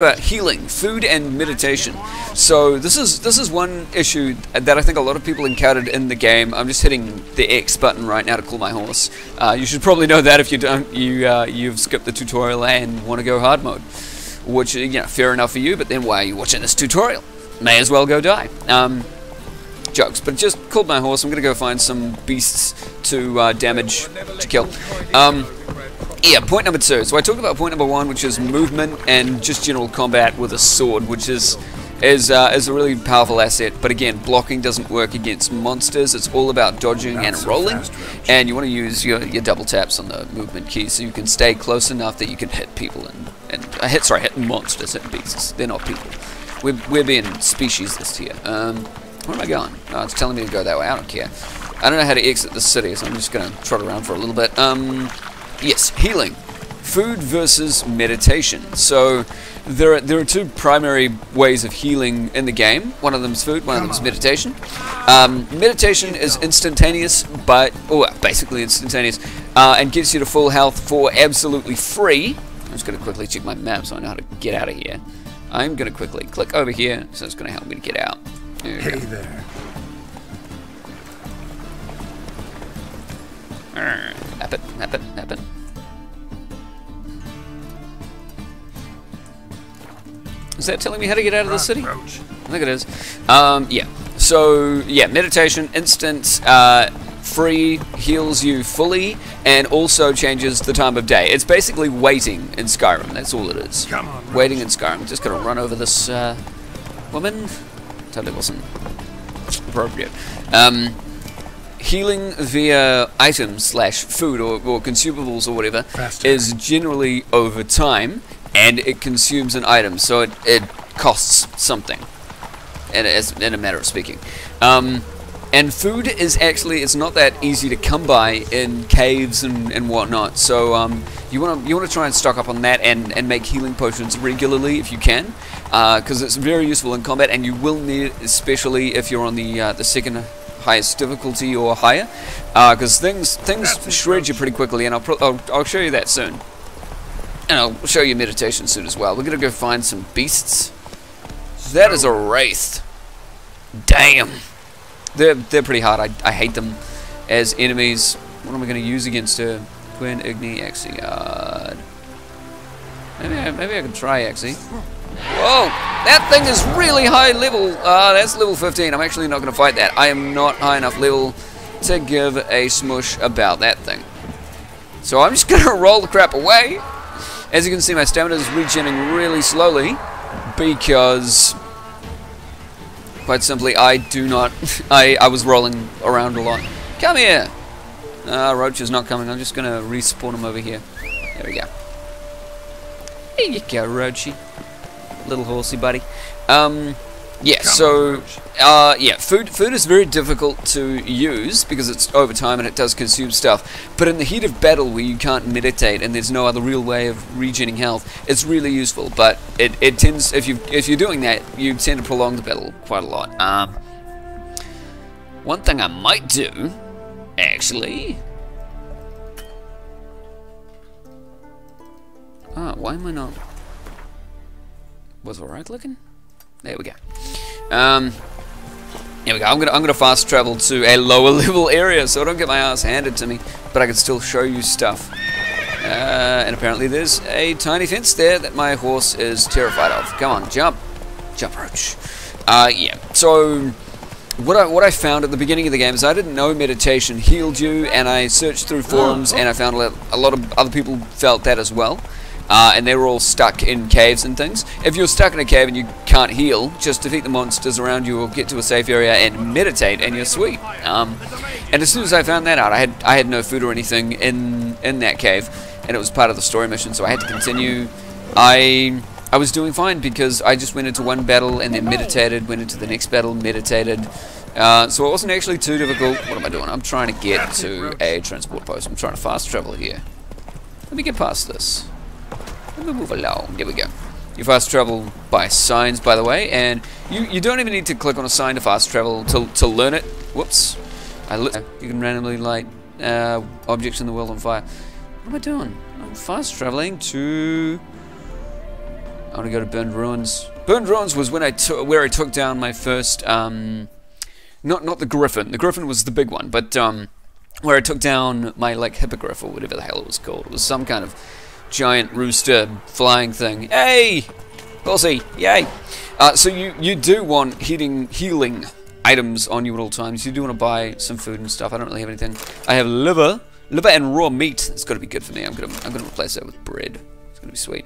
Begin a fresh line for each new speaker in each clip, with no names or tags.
about healing, food, and meditation. So this is one issue that I think a lot of people encountered in the game. I'm just hitting the X button right now to call my horse. You should probably know that. If you don't, you've skipped the tutorial and want to go hard mode, which, you know, fair enough for you. But then why are you watching this tutorial? May as well go die. Jokes, but just called my horse. I'm gonna go find some beasts to damage, to kill. Yeah, point number 2. So I talked about point number 1, which is movement and just general combat with a sword, which is a really powerful asset. But again, blocking doesn't work against monsters. It's all about dodging and rolling, and you want to use your double taps on the movement key so you can stay close enough that you can hit people and hit monsters, hit beasts. They're not people. We're being speciesist here. Where am I going? Oh, it's telling me to go that way. I don't care. I don't know how to exit the city, so I'm just gonna trot around for a little bit. Yes, healing. Food versus meditation. So there are two primary ways of healing in the game. One of them is food, one of them is meditation. Meditation is instantaneous, basically instantaneous, and gets you to full health for absolutely free. I'm just going to quickly check my map so I know how to get out of here. I'm going to quickly click over here, so it's going to help me to get out. Hey there. Nap it. Is that telling me how to get out of the city? I think it is. Yeah. So, yeah, meditation, instant, free, heals you fully, and also changes the time of day. It's basically waiting in Skyrim. That's all it is. Come on, waiting in Skyrim. Just gonna run over this woman. Totally wasn't appropriate. Healing via items / food or consumables or whatever is generally over time, and it consumes an item, so it costs something, in a matter of speaking. And food is actually, it's not that easy to come by in caves and whatnot, so you want to try and stock up on that and make healing potions regularly if you can, because it's very useful in combat, and you will need it, especially if you're on the second highest difficulty or higher, because things shred you pretty quickly, and I'll show you that soon. And I'll show you meditation soon as well. We're gonna go find some beasts. That is a wraith. Damn. They're pretty hard. I hate them as enemies. What am I gonna use against her? Twin Igni Axiard. Maybe I can try Axie. Whoa! That thing is really high level. That's level 15. I'm actually not gonna fight that. I am not high enough level to give a smush about that thing. So I'm just gonna roll the crap away. As you can see, my stamina is regenerating really slowly because, quite simply, I was rolling around a lot. Come here! Roach is not coming. I'm just going to respawn him over here. There we go. Here you go, Roachy. Little horsey buddy. Yeah, so, yeah, food is very difficult to use because it's over time and it does consume stuff. But in the heat of battle where you can't meditate and there's no other real way of regenerating health, it's really useful. But it tends, if you're doing that, you tend to prolong the battle quite a lot. One thing I might do, actually. Why am I not? Was it right clicking? There we go. Here we go. I'm gonna fast travel to a lower level area so I don't get my ass handed to me, but I can still show you stuff. And apparently there's a tiny fence there that my horse is terrified of. Come on, jump, Roach. Yeah. So what I found at the beginning of the game is I didn't know meditation healed you, and I searched through forums and I found a lot of other people felt that as well. And they were all stuck in caves and things. If you're stuck in a cave and you can't heal, just defeat the monsters around you or get to a safe area and meditate and you're sweet. And as soon as I found that out, I had no food or anything in that cave, and it was part of the story mission, so I had to continue. I was doing fine because I just went into one battle and then meditated, went into the next battle, meditated. So it wasn't actually too difficult. What am I doing? I'm trying to get to a transport post. I'm trying to fast travel here. Let me get past this. Let me move along. There we go. You fast travel by signs, by the way, and you don't even need to click on a sign to fast travel to learn it. Whoops. You can randomly light objects in the world on fire. What am I doing? I'm fast traveling to want to go to Burned Ruins. Burned Ruins was when where I took down my first, not the Griffin. The Griffin was the big one, but where I took down my like hippogriff or whatever the hell it was called. It was some kind of giant rooster flying thing. Hey, horsey, yay! So you do want healing items on you at all times. You do want to buy some food and stuff. I don't really have anything. I have liver and raw meat. It's got to be good for me. I'm gonna replace that with bread. It's gonna be sweet.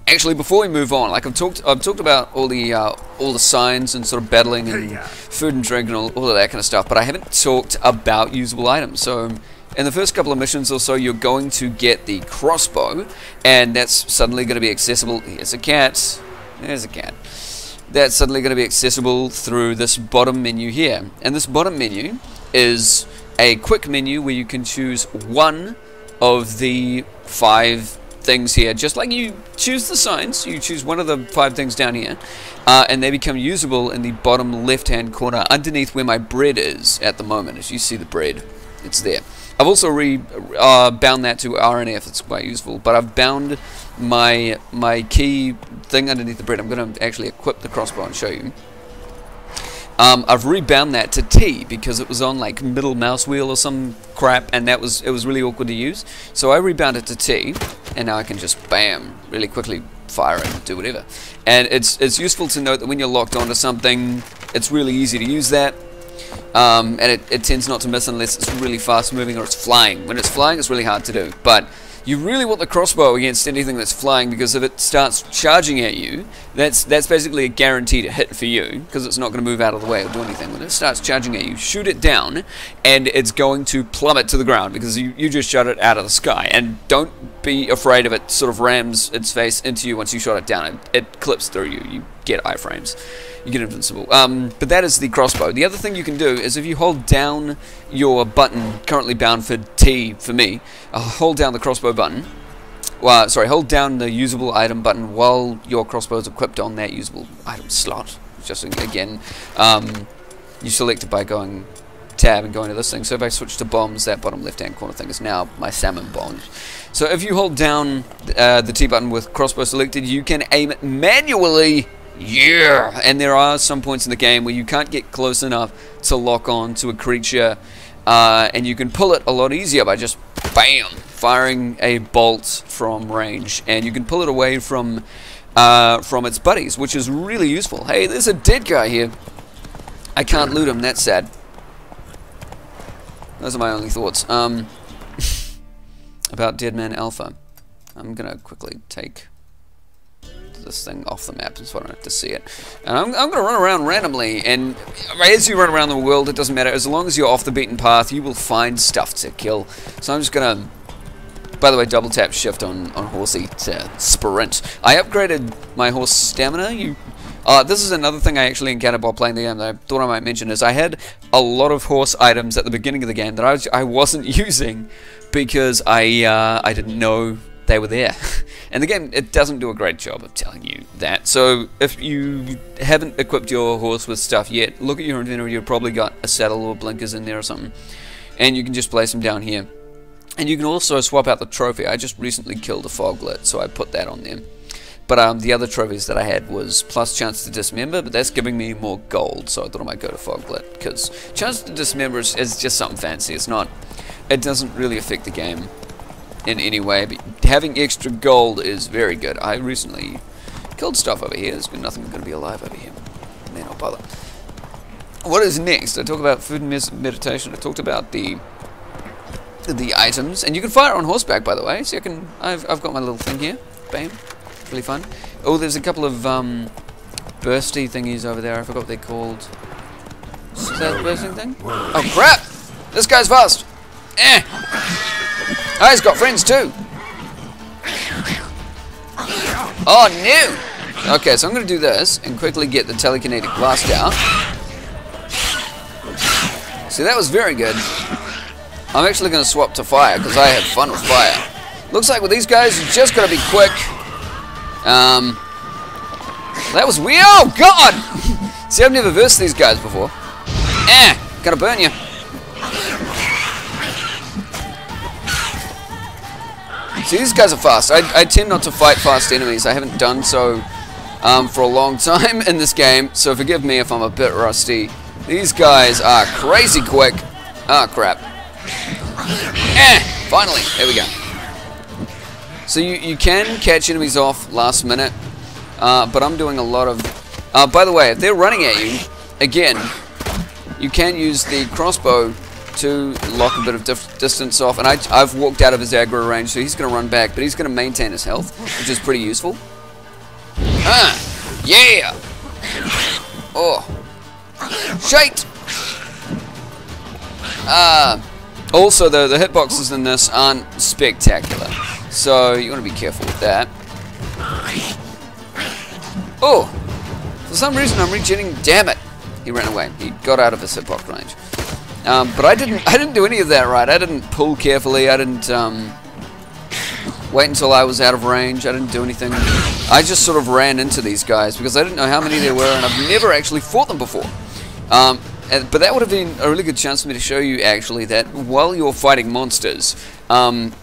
Actually, before we move on, like I've talked about all the signs and sort of battling and food and drink and all of that kind of stuff, but I haven't talked about usable items. So in the first couple of missions or so, you're going to get the crossbow, and that's suddenly going to be accessible. Here's a cat. There's a cat. That's suddenly going to be accessible through this bottom menu here, and this bottom menu is a quick menu where you can choose one of the 5 things here, just like you choose the signs. You choose one of the 5 things down here, and they become usable in the bottom left hand corner underneath where my bread is at the moment. As you see the bread, it's there. I've also bound that to RNF. It's quite useful, but I've bound my key thing underneath the bread. I'm going to actually equip the crossbow and show you. I've rebound that to T because it was on like middle mouse wheel or some crap, and it was really awkward to use. So I rebound it to T, and now I can just bam really quickly fire it and do whatever. And it's useful to note that when you're locked onto something, it's really easy to use that, and it tends not to miss unless it's really fast moving or it's flying. When it's flying, it's really hard to do, but you really want the crossbow against anything that's flying, because if it starts charging at you, that's basically a guaranteed hit for you, because it's not going to move out of the way or do anything. When it starts charging at you, shoot it down, and it's going to plummet to the ground, because you just shot it out of the sky. And don't be afraid of it sort of rams its face into you once you shot it down. It clips through you. You get iframes. You get invincible. But that is the crossbow. The other thing you can do is if you hold down your button, currently bound for T for me, hold down the crossbow button. Well, sorry, hold down the usable item button while your crossbow is equipped on that usable item slot. Just again, you select it by going tab and going to this thing. So if I switch to bombs, that bottom left-hand corner thing is now my salmon bombs. So if you hold down the T button with crossbow selected, you can aim it manually. Yeah! And there are some points in the game where you can't get close enough to lock on to a creature, and you can pull it a lot easier by just BAM! Firing a bolt from range, and you can pull it away from its buddies, which is really useful. Hey, there's a dead guy here. I can't loot him, that's sad. Those are my only thoughts. About Deadman Alpha. I'm gonna quickly take this thing off the map so I don't have to see it. And I'm going to run around randomly, and as you run around the world, it doesn't matter. As long as you're off the beaten path, you will find stuff to kill. So I'm just going to, by the way, double tap shift on Horsey to sprint. I upgraded my horse stamina. This is another thing I actually encountered while playing the game that I thought I might mention, is I had a lot of horse items at the beginning of the game that I wasn't using because I didn't know they were there. And the game, it doesn't do a great job of telling you that. So if you haven't equipped your horse with stuff yet, look at your inventory. You've probably got a saddle or blinkers in there or something, and you can just place them down here. And you can also swap out the trophy. I just recently killed a foglet, so I put that on there. But the other trophies that I had was plus chance to dismember, but that's giving me more gold, so I thought I might go to foglet, because chance to dismember is just something fancy. It doesn't really affect the game in any way, but having extra gold is very good. I recently killed stuff over here. There's been nothing going to be alive over here. May not bother. What is next? I talk about food and meditation. I talked about the items, and you can fire on horseback, by the way. So I've got my little thing here. Bam. Really fun. Oh, there's a couple of bursty thingies over there. I forgot what they're called. Is that the bursting thing? Oh crap! This guy's fast. Eh. Oh, he's got friends too. Oh no! Okay, so I'm going to do this and quickly get the telekinetic blast out. See, that was very good. I'm actually going to swap to fire because I have fun with fire. Looks like with these guys, you just got to be quick. That was weird. Oh God! See, I've never versed these guys before. Eh! Gonna burn you. See, these guys are fast. I tend not to fight fast enemies. I haven't done so for a long time in this game, so forgive me if I'm a bit rusty. These guys are crazy quick. Ah, crap. Finally, there we go. So you can catch enemies off last minute, but I'm doing a lot of... by the way, if they're running at you, again, you can use the crossbow to lock a bit of distance off, and I've walked out of his aggro range, so he's going to run back, but he's going to maintain his health, which is pretty useful. Yeah! Oh. Shite! Also, the hitboxes in this aren't spectacular, so you want to be careful with that. Oh! For some reason I'm regenerating. Damn it! He ran away. He got out of his hitbox range. But I didn't do any of that right. I didn't pull carefully. I didn't wait until I was out of range. I didn't do anything. I just sort of ran into these guys because I didn't know how many there were, and I've never actually fought them before. But that would have been a really good chance for me to show you, actually, that while you're fighting monsters, what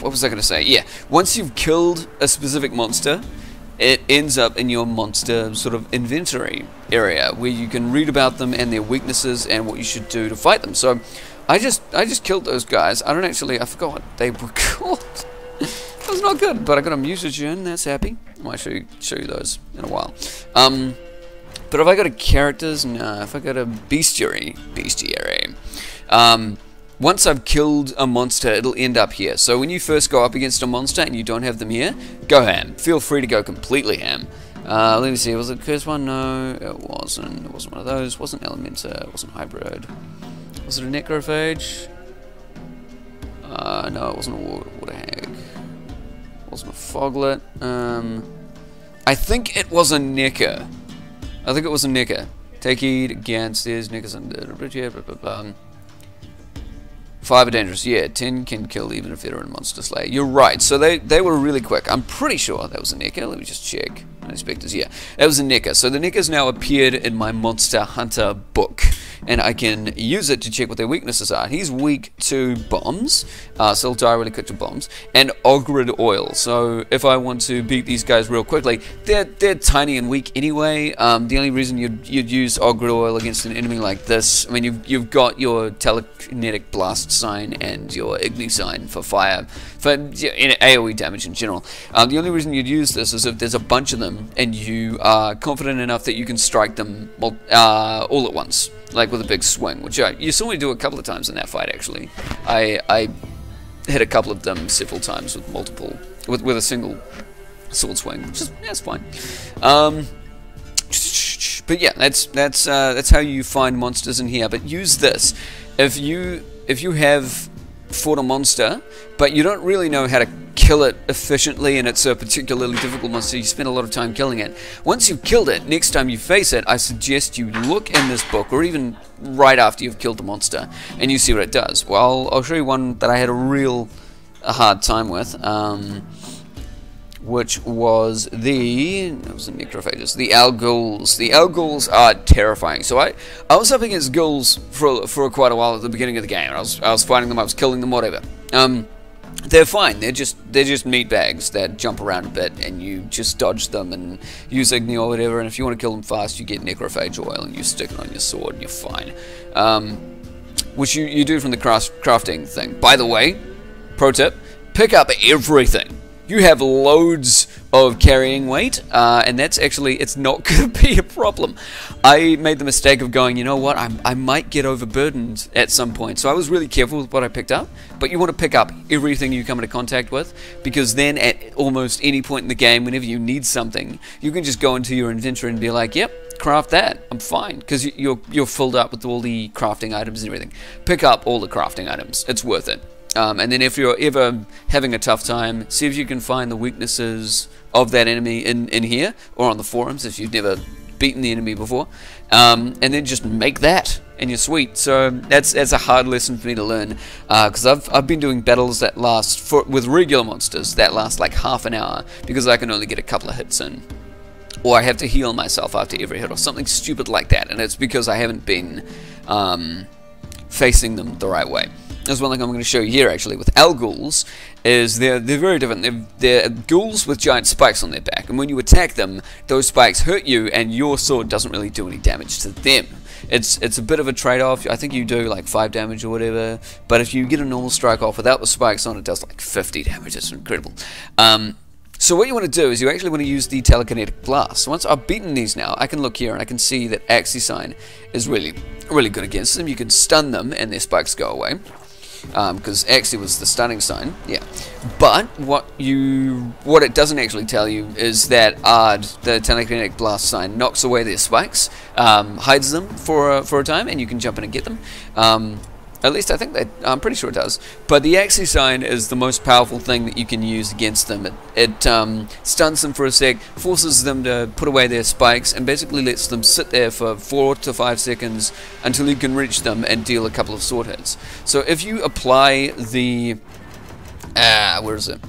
was I going to say? Yeah, once you've killed a specific monster, it ends up in your monster sort of inventory area, where you can read about them and their weaknesses and what you should do to fight them. So, I just killed those guys. I forgot what they were called. That was not good, but I got a mutagen, that's happy. I might show you those in a while. But if I go to characters, no, if I go to bestiary, once I've killed a monster, it'll end up here. So when you first go up against a monster and you don't have them here, go ham. Feel free to go completely ham. Let me see, was it the first one? No, it wasn't. It wasn't one of those. It wasn't Elementa. It wasn't Hybrid. Was it a Necrophage? No, it wasn't a Water Hag. It wasn't a Foglet. I think it was a Necker. I think it was a Necker. Take heed against these Neckers under the bridge here, blah blah blah. 5 are dangerous, yeah, 10 can kill even if they're in Monster Slayer. You're right, so they were really quick. I'm pretty sure that was a Necker. Let me just check. Inspectors, yeah. That was a Necker. So the Necker's now appeared in my Monster Hunter book, and I can use it to check what their weaknesses are. He's weak to bombs, so he'll die really quick to bombs, and Ogrid Oil. So if I want to beat these guys real quickly, they're tiny and weak anyway. The only reason you'd use Ogrid Oil against an enemy like this, I mean, you've got your Telekinetic Blast sign and your Igni sign for fire, for AoE damage in general. The only reason you'd use this is if there's a bunch of them and you are confident enough that you can strike them all at once, like with a big swing, which you saw me do a couple of times in that fight. Actually, I hit a couple of them several times with with a single sword swing, which is that's fine. But yeah, that's how you find monsters in here. But use this if you have fought a monster, but you don't really know how to kill it efficiently, and it's a particularly difficult monster, you spend a lot of time killing it. Once you've killed it, next time you face it, I suggest you look in this book, or even right after you've killed the monster, and you see what it does. Well, I'll show you one that I had a hard time with, which was the Necrophages, the Alghouls. The Alghouls are terrifying. So I was up against ghouls for quite a while at the beginning of the game. I was fighting them, I was killing them, whatever. They're fine. They're just meat bags that jump around a bit, and you just dodge them and use Igni or whatever. And if you want to kill them fast, you get Necrophage oil and you stick it on your sword, and you're fine. Which you do from the crafting thing. By the way, pro tip: pick up everything. You have loads of carrying weight, and that's actually, it's not going to be a problem. I made the mistake of going, you know what, I might get overburdened at some point, so I was really careful with what I picked up. But you want to pick up everything you come into contact with, because then at almost any point in the game, whenever you need something, you can just go into your inventory and be like, yep, craft that, I'm fine, because you're filled up with all the crafting items and everything. Pick up all the crafting items, it's worth it. And then if you're ever having a tough time, see if you can find the weaknesses of that enemy in here, or on the forums if you've never beaten the enemy before, and then just make that, and you're sweet. So that's a hard lesson for me to learn, because I've been doing battles that last, with regular monsters, that last like half an hour, because I can only get a couple of hits in. Or I have to heal myself after every hit, or something stupid like that, and it's because I haven't been facing them the right way. there's one thing I'm going to show you here actually with Alghouls, is they're very different. They're ghouls with giant spikes on their back, and when you attack them, those spikes hurt you, and your sword doesn't really do any damage to them. It's a bit of a trade-off. I think you do like 5 damage or whatever, but if you get a normal strike off without the spikes on, it does like 50 damage. It's incredible. So what you want to do is you actually want to use the telekinetic blast. Once I've beaten these now, I can look here and I can see that Axi-Sign is really good against them. You can stun them and their spikes go away. Because Axi was the stunning sign, yeah. But what it doesn't actually tell you is that Ard, the telekinetic blast sign, knocks away their spikes, hides them for a time, and you can jump in and get them. At least I think that, I'm pretty sure it does. But the Axi sign is the most powerful thing that you can use against them. It stuns them for a sec, forces them to put away their spikes, and basically lets them sit there for 4 to 5 seconds until you can reach them and deal a couple of sword hits. So if you apply the... where is it?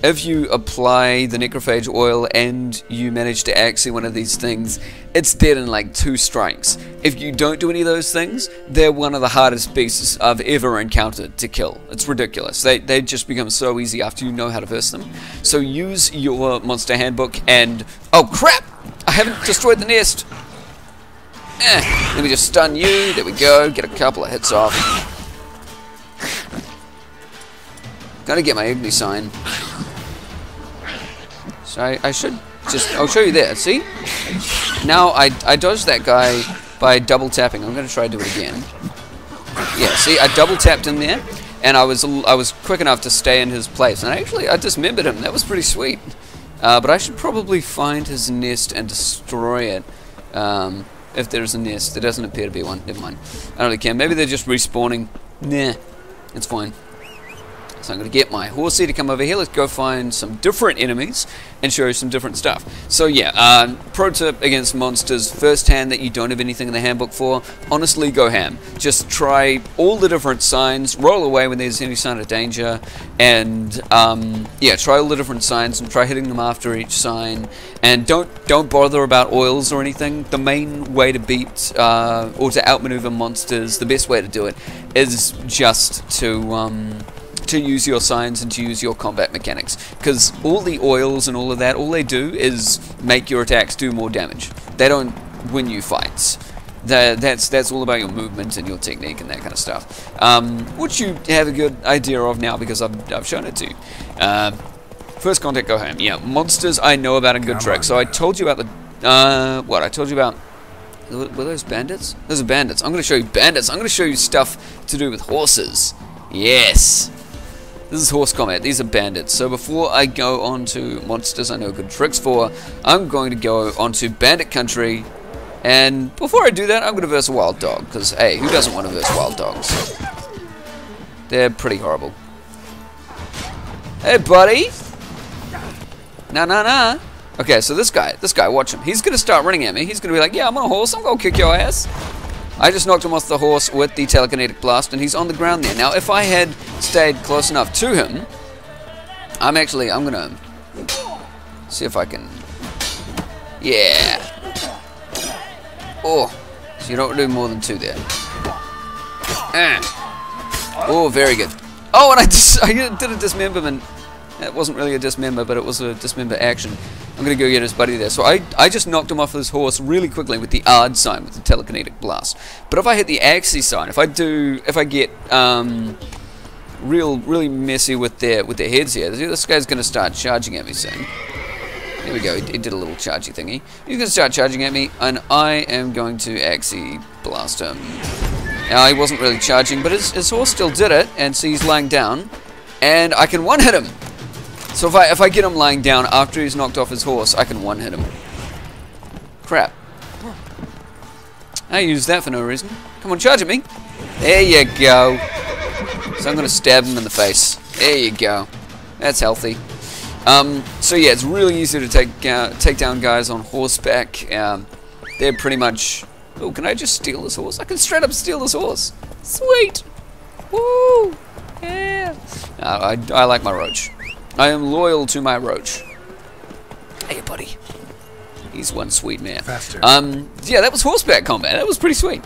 If you apply the necrophage oil and you manage to Axi one of these things, it's dead in like 2 strikes. If you don't do any of those things, they're one of the hardest beasts I've ever encountered to kill. It's ridiculous. They just become so easy after you know how to verse them. So use your monster handbook and... Oh crap! I haven't destroyed the nest! Let me just stun you. There we go. Get a couple of hits off. Gotta get my Igni sign. So I should just... I'll show you there. See? Now I dodged that guy by double tapping. I'm going to try to do it again. Yeah, see? I double tapped him there, and I was quick enough to stay in his place. And actually, I dismembered him. That was pretty sweet. But I should probably find his nest and destroy it. If there's a nest. There doesn't appear to be one. Never mind. I don't really care. Maybe they're just respawning. Nah. It's fine. So I'm going to get my horsey to come over here. Let's go find some different enemies and show you some different stuff. So yeah, pro tip against monsters, first hand that you don't have anything in the handbook for, honestly go ham. Just try all the different signs, roll away when there's any sign of danger, and yeah, try all the different signs and try hitting them after each sign. And don't bother about oils or anything. The main way to beat or to outmaneuver monsters, the best way to do it is just to use your signs and to use your combat mechanics, because all the oils and all of that, all they do is make your attacks do more damage. They don't win you fights. That's all about your movement and your technique and that kind of stuff, which you have a good idea of now because I've shown it to you. First contact, go home. Yeah, monsters I know about a good trick. So I told you about the what I told you about. Were those bandits? Those are bandits. I'm going to show you bandits. I'm going to show you stuff to do with horses. Yes. This is horse combat. These are bandits. So before I go on to monsters I know good tricks for, I'm going to go on to bandit country. And before I do that, I'm going to verse a wild dog. Because, hey, who doesn't want to verse wild dogs? They're pretty horrible. Hey, buddy. Nah. Okay, so this guy, watch him. He's going to start running at me. He's going to be like, yeah, I'm on a horse. I'm going to kick your ass. I just knocked him off the horse with the telekinetic blast, and he's on the ground there. Now, if I had stayed close enough to him, I'm gonna see if I can. Yeah. Oh, so you don't do more than 2 there. Oh, very good. Oh, and I did a dismemberment. That wasn't really a dismember, but it was a dismember action. I'm going to go get his buddy there. So I just knocked him off his horse really quickly with the Ard sign, with the telekinetic blast. But if I hit the Axi sign, if I get really messy with their heads here, this guy's going to start charging at me soon. There we go, he did a little chargy thingy. He's going to start charging at me, and I am going to Axi blast him. Now, he wasn't really charging, but his horse still did it, and so he's lying down, and I can one-hit him. So if I get him lying down after he's knocked off his horse, I can one-hit him. Crap. I used that for no reason. Come on, charge at me. There you go. So I'm going to stab him in the face. There you go. That's healthy. So yeah, it's really easy to take down guys on horseback. They're pretty much... Oh, can I just steal this horse? I can straight up steal this horse. Sweet. Woo. Yeah. I like my roach. I am loyal to my roach. Hey, buddy. He's one sweet man.
Faster.
Yeah, that was horseback combat. That was pretty sweet.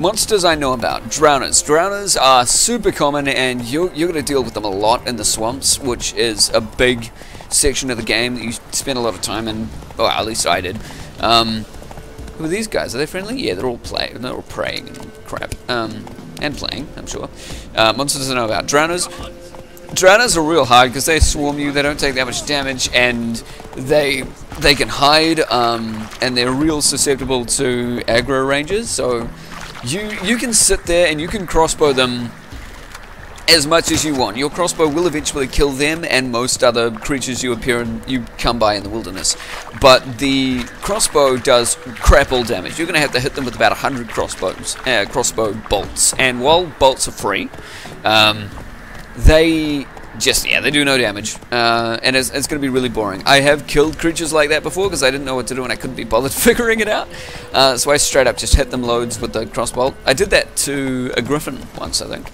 Monsters I know about. Drowners. Drowners are super common, and you're going to deal with them a lot in the swamps, which is a big section of the game that you spend a lot of time in. Well, at least I did. Who are these guys? Are they friendly? Yeah, they're all praying and crap. And playing, I'm sure. Monsters I know about. Drowners. Drowners are real hard because they swarm you. They don't take that much damage, and they can hide. And they're real susceptible to aggro ranges. So you can sit there and you can crossbow them as much as you want. Your crossbow will eventually kill them and most other creatures you come by in the wilderness. But the crossbow does crap all damage. You're going to have to hit them with about 100 crossbow bolts. And while bolts are free, they do no damage. And it's going to be really boring. I have killed creatures like that before because I didn't know what to do and I couldn't be bothered figuring it out. So I straight up just hit them loads with the crossbow. I did that to a griffin once, I think.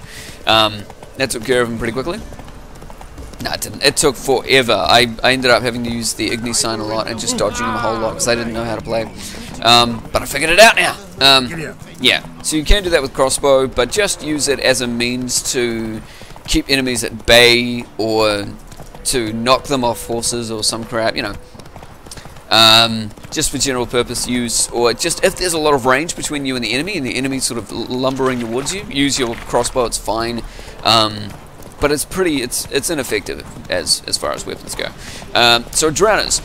That took care of him pretty quickly. No, it didn't. It took forever. I ended up having to use the Igni sign a lot and just dodging him a whole lot because I didn't know how to play. But I figured it out now. Yeah, so you can do that with crossbow, but just use it as a means to keep enemies at bay or to knock them off horses or some crap, you know. Just for general purpose use, or just if there's a lot of range between you and the enemy sort of lumbering towards you, use your crossbow, it's fine. But it's ineffective as far as weapons go. So drowners,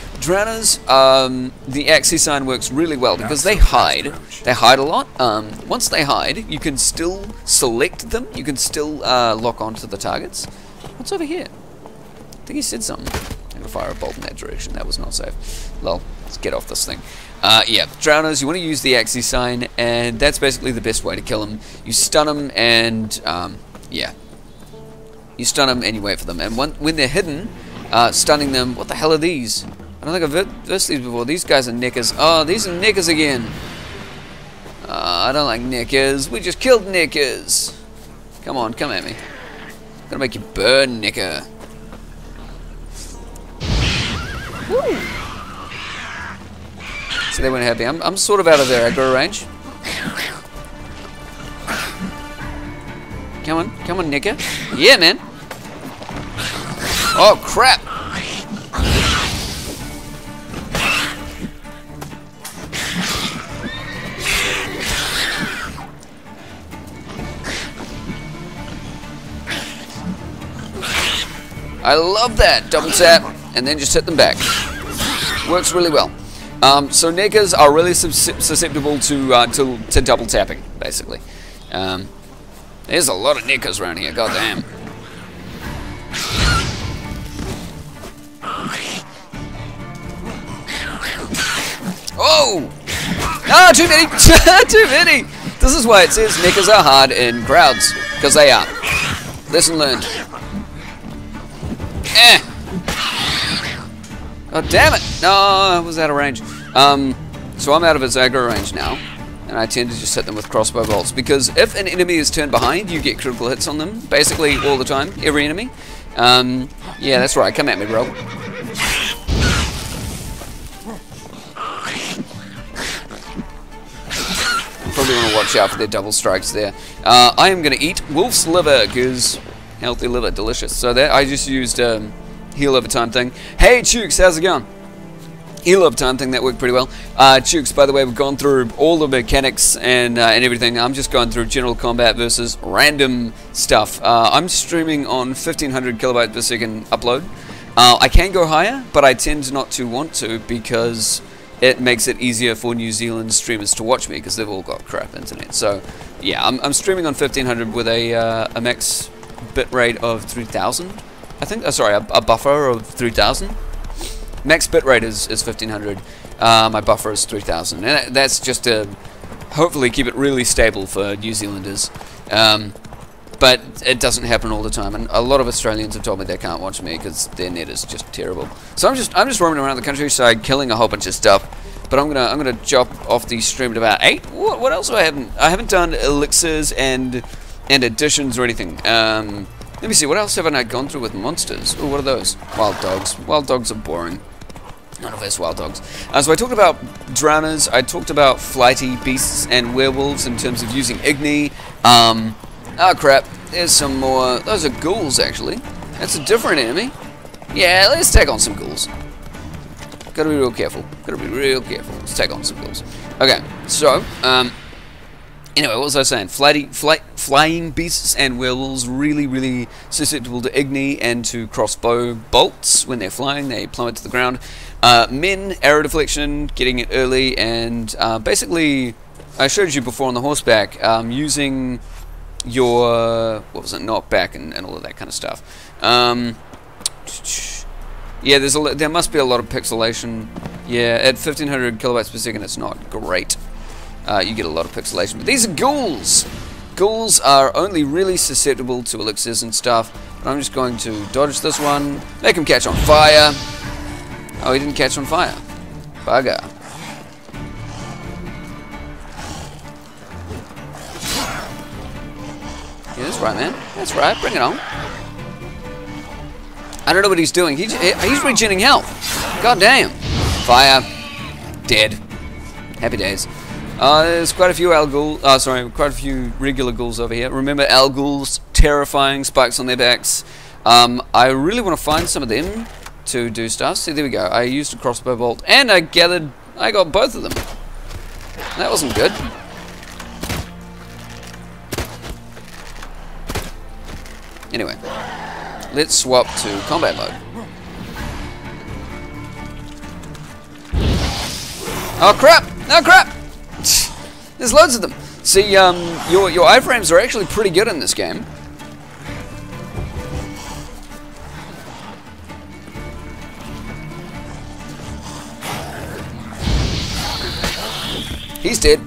the Axii sign works really well because they hide a lot. Once they hide, you can still select them, you can still lock onto the targets. What's over here? I think he said something. I'm gonna fire a bolt in that direction. That was not safe. Lol. Let's get off this thing. Yeah, drowners. You want to use the Axii sign, and that's basically the best way to kill them. You stun them, and yeah, you stun them and you wait for them. And when they're hidden, stunning them. What the hell are these? I don't think I've versed these before. These guys are knickers. Oh, these are knickers again. I don't like knickers. We just killed knickers. Come on, come at me. I'm gonna make you burn, knicker. Woo. So they weren't happy. I'm sort of out of their aggro range. Come on, Nicker. Yeah, man. Oh, crap. I love that. Double tap, and then just hit them back. Works really well. So Nickers are really susceptible to double tapping, basically. There's a lot of Nickers around here, goddamn. Oh! Ah, too many! Too many! This is why it says Nickers are hard in crowds, because they are. Lesson learned. Eh! Oh, damn it! No, I was out of range. So I'm out of its aggro range now, and I tend to just hit them with crossbow bolts, because if an enemy is turned behind, you get critical hits on them, basically all the time, every enemy. Yeah, that's right, come at me, bro. Probably want to watch out for their double strikes there. I am going to eat wolf's liver, because healthy liver, delicious. So that I just used heal over time thing. Hey, Chooks, how's it going? Heal over time thing, that worked pretty well. Chooks, by the way, we've gone through all the mechanics and everything. I'm just going through general combat versus random stuff. I'm streaming on 1500 kilobytes per second upload. I can go higher, but I tend not to want to because it makes it easier for New Zealand streamers to watch me because they've all got crap internet. So yeah, I'm streaming on 1500 with a max bitrate of 3000. I think, sorry, a buffer of 3000. Max bitrate is 1500. My buffer is 3000, and that's just to hopefully keep it really stable for New Zealanders. But it doesn't happen all the time, and a lot of Australians have told me they can't watch me because their net is just terrible. So I'm just roaming around the countryside, killing a whole bunch of stuff. But I'm gonna drop off the stream at about 8. What else do I haven't? I haven't done elixirs and additions or anything. Let me see, what else haven't I gone through with monsters? Oh, what are those? Wild dogs. Wild dogs are boring. None of us wild dogs. So I talked about drowners, I talked about flighty beasts and werewolves in terms of using Igni. Oh crap, there's some more. Those are ghouls actually. That's a different enemy. Yeah, let's take on some ghouls. Gotta be real careful. Gotta be real careful. Let's take on some ghouls. Okay, so, anyway, what was I saying? Flying beasts and werewolves really susceptible to Igni and to crossbow bolts. When they're flying, they plummet to the ground. Men, arrow deflection, getting it early, and basically, I showed you before on the horseback, using your, what was it, knockback and all of that kind of stuff. Yeah, there must be a lot of pixelation. Yeah, at 1500 kilobytes per second, it's not great. You get a lot of pixelation. But these are ghouls! Ghouls are only really susceptible to elixirs and stuff. But I'm just going to dodge this one. Make him catch on fire. Oh, he didn't catch on fire. Bugger. Yeah, that's right, man. That's right. Bring it on. I don't know what he's doing. He's regenerating health. God damn. Fire. Dead. Happy days. There's quite a few quite a few regular ghouls over here. Remember Al ghouls, terrifying, spikes on their backs. I really want to find some of them to do stuff. See, there we go. I used a crossbow bolt, and I got both of them. That wasn't good. Anyway, let's swap to combat mode. Oh crap! Oh crap! There's loads of them. See, your iframes are actually pretty good in this game. He's dead.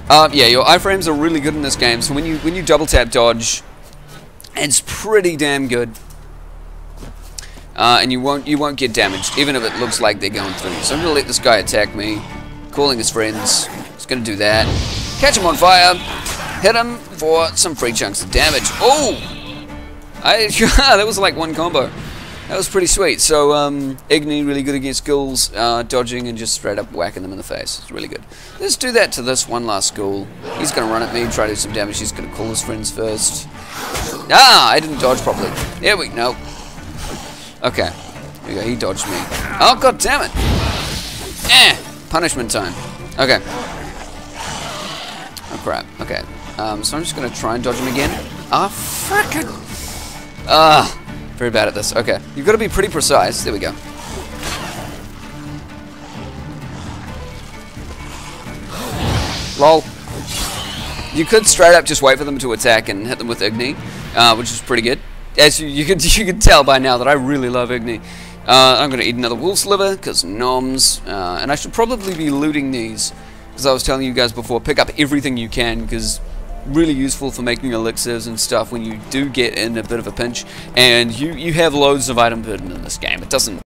Yeah, your iframes are really good in this game. So when you double tap dodge, it's pretty damn good. And you won't get damaged, even if it looks like they're going through. So I'm gonna let this guy attack me, calling his friends. He's gonna do that. Catch him on fire. Hit him for some free chunks of damage. Oh! That was like one combo. That was pretty sweet. So, Igni, really good against ghouls, dodging and just straight up whacking them in the face. It's really good. Let's do that to this one last ghoul. He's going to run at me, try to do some damage. He's going to call his friends first. Ah, I didn't dodge properly. There we go. Okay. There we go. He dodged me. Oh, god damn it. Punishment time. Okay. Oh, crap. Okay. So I'm just going to try and dodge him again. Ah, frickin'. Very bad at this. Okay. You've got to be pretty precise. There we go. Lol. You could straight up just wait for them to attack and hit them with Igni, which is pretty good. As you can tell by now that I really love Igni. I'm going to eat another wolf's liver, because noms. And I should probably be looting these, because I was telling you guys before, pick up everything you can, because really useful for making elixirs and stuff when you do get in a bit of a pinch. And you have loads of item burden in this game. It doesn't